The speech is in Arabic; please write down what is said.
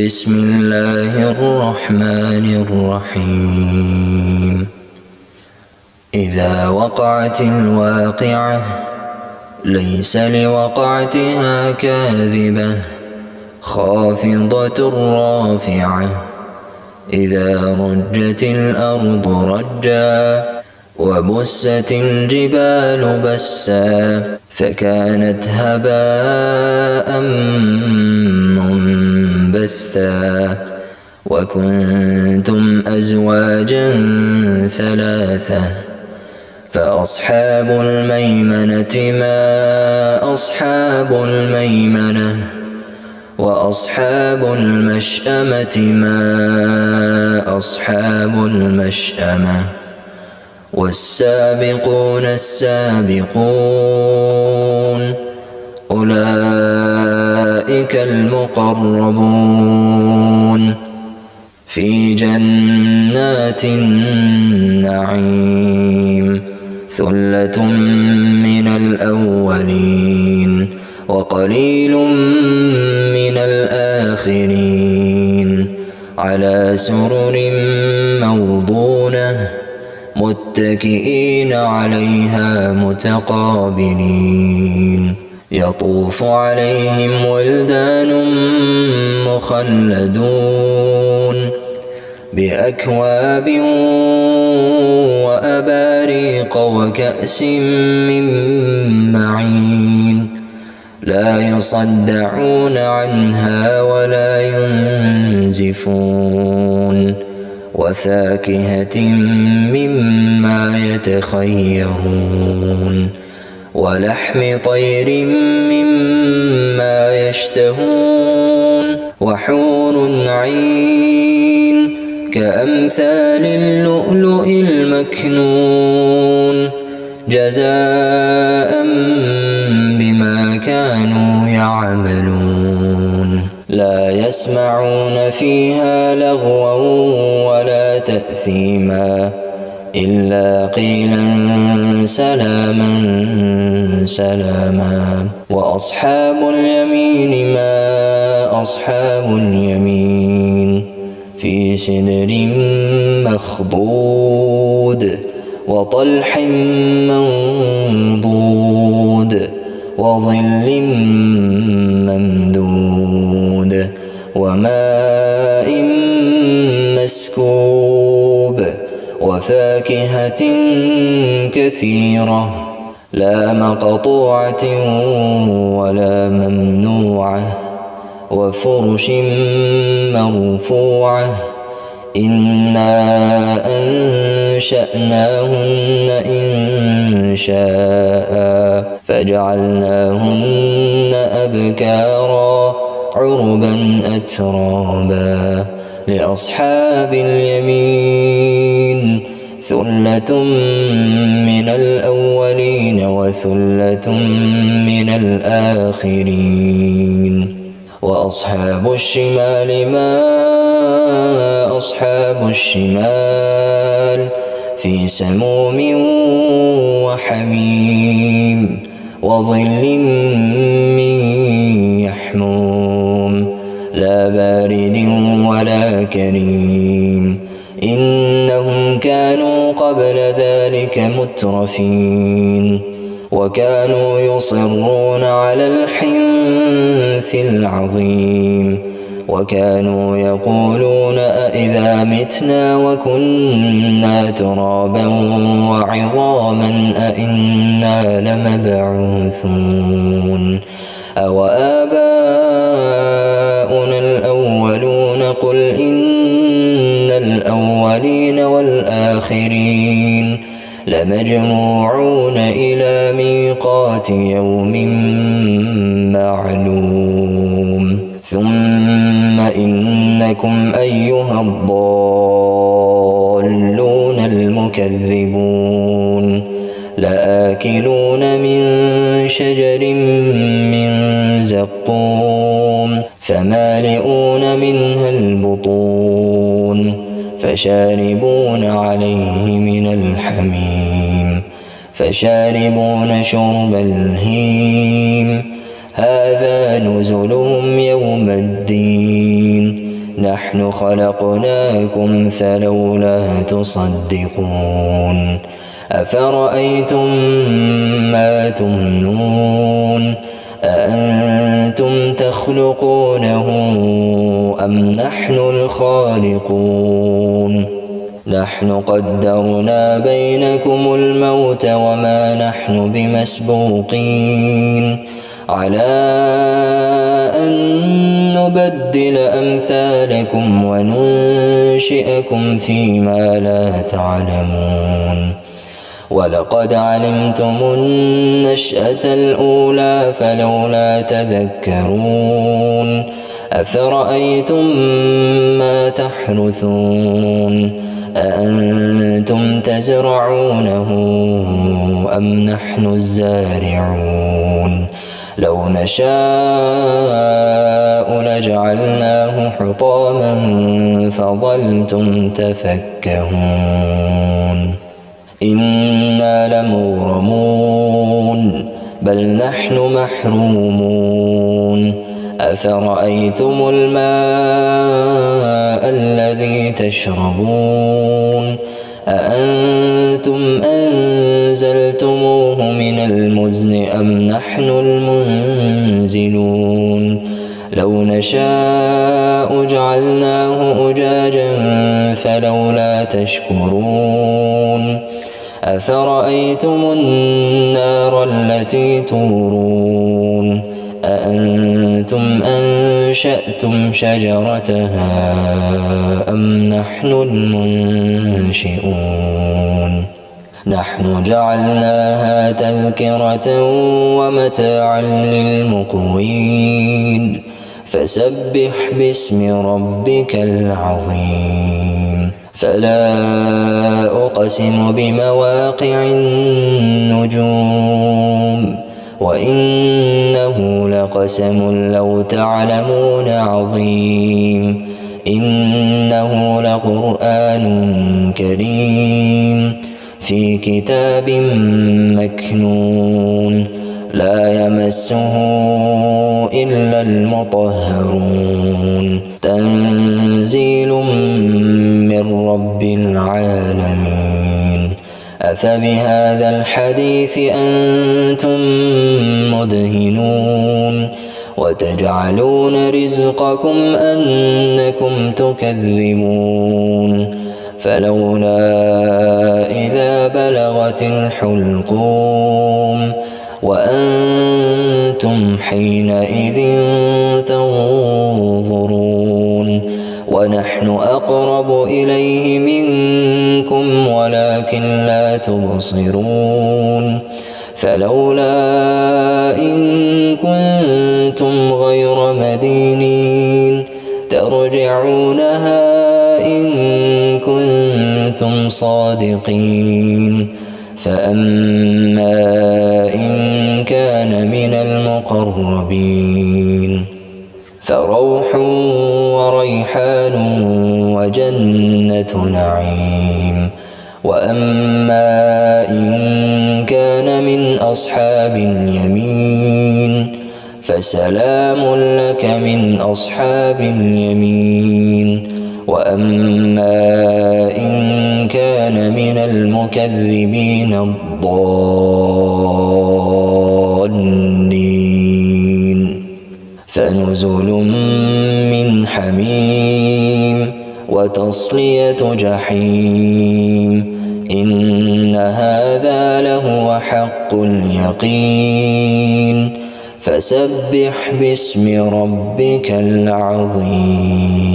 بسم الله الرحمن الرحيم. إذا وقعت الواقعة ليس لوقعتها كاذبة خافضة رافعة. إذا رجت الأرض رجا وبست الجبال بسا فكانت هباء منبثا. وكنتم أزواجا ثلاثة فأصحاب الميمنة ما أصحاب الميمنة وأصحاب المشأمة ما أصحاب المشأمة. والسابقون السابقون أولئك المقربون في جنات النعيم. ثلة من الأولين وقليل من الآخرين. على سرر موضونة متكئين عليها متقابلين. يطوف عليهم ولدان مخلدون بأكواب وأباريق وكأس من معين. لا يصدعون عنها ولا ينزفون. وفاكهة مما يتخيرون ولحم طير مما يشتهون. وحور عين كأمثال اللؤلؤ المكنون جزاء بما كانوا يعملون. لا يسمعون فيها لغوا ولا تأثيما إلا قيلا سلاما سلاما. وأصحاب اليمين ما أصحاب اليمين في سدر مخضود وطلح منضود وظل ممدود وماء مسكوب وفاكهة كثيرة لا مقطوعة ولا ممنوعة. وفرش مرفوعة. إنا أنشأناهن إنشاء فجعلناهن أبكارا عربا أترابا. لأصحاب اليمين ثلة من الأولين وثلة من الآخرين. وأصحاب الشمال ما أصحاب الشمال في سموم وحميم وظل من يحموم لا بارد ولا كريم. إنهم كانوا قبل ذلك مترفين وكانوا يصرون على الحنث العظيم. وكانوا يقولون أإذا متنا وكنا ترابا وعظاما أإنا لمبعوثون أو آباؤنا الأولون. قل إن الأولين والآخرين لمجموعون إلى ميقات يوم معلوم. ثم إنكم أيها الضالون المكذبون لآكلون من شجر من زقوم فمالئون منها البطون فشاربون عليه من الحميم فشاربون شرب الهيم. هذا نزلهم يوم الدين نحن خلقناكم فلولا تصدقون أفرأيتم ما تمنون أأنتم تخلقونه أم نحن الخالقون نحن قدرنا بينكم الموت وما نحن بمسبوقين على أن نبدل أمثالكم وننشئكم فيما لا تعلمون ولقد علمتم النشأة الأولى فلولا تذكرون أفرأيتم ما تحرثون أأنتم تزرعونه أم نحن الزارعون لو نشاء لجعلناه حطاما فظلتم تفكهون إنا لمغرمون بل نحن محرومون أفرأيتم الماء الذي تشربون أأنتم أنزلتموه من المزن أم نحن المنزلون لو نشاء جعلناه أجاجا فلولا تشكرون أفرأيتم النار التي تورون أأنتم أنشأتم شجرتها أم نحن المنشئون نحن جعلناها تذكرة ومتاعا للمقوين فسبح باسم ربك العظيم فلا أقسم بمواقع النجوم وإنه لقسم لو تعلمون عظيم إنه لقرآن كريم في كتاب مكنون لا يمسه إلا المطهرون تنزيل من رب العالمين أفبهذا الحديث أنتم مدهنون وتجعلون رزقكم أنكم تكذبون فلولا إذا بلغت الحلقوم وأنتم حينئذ تنظرون ونحن أقرب إليه منكم ولكن لا تبصرون فلولا إن كنتم غير مدينين ترجعونها إن كنتم صادقين فأما إن كان من المقربين فروح وريحان وجنة نعيم وأما إن كان من أصحاب اليمين فسلام لك من أصحاب اليمين وأما إن كان من المكذبين الضالين فنزل من حميم وتصلية جحيم إن هذا لهو حق اليقين فسبح باسم ربك العظيم.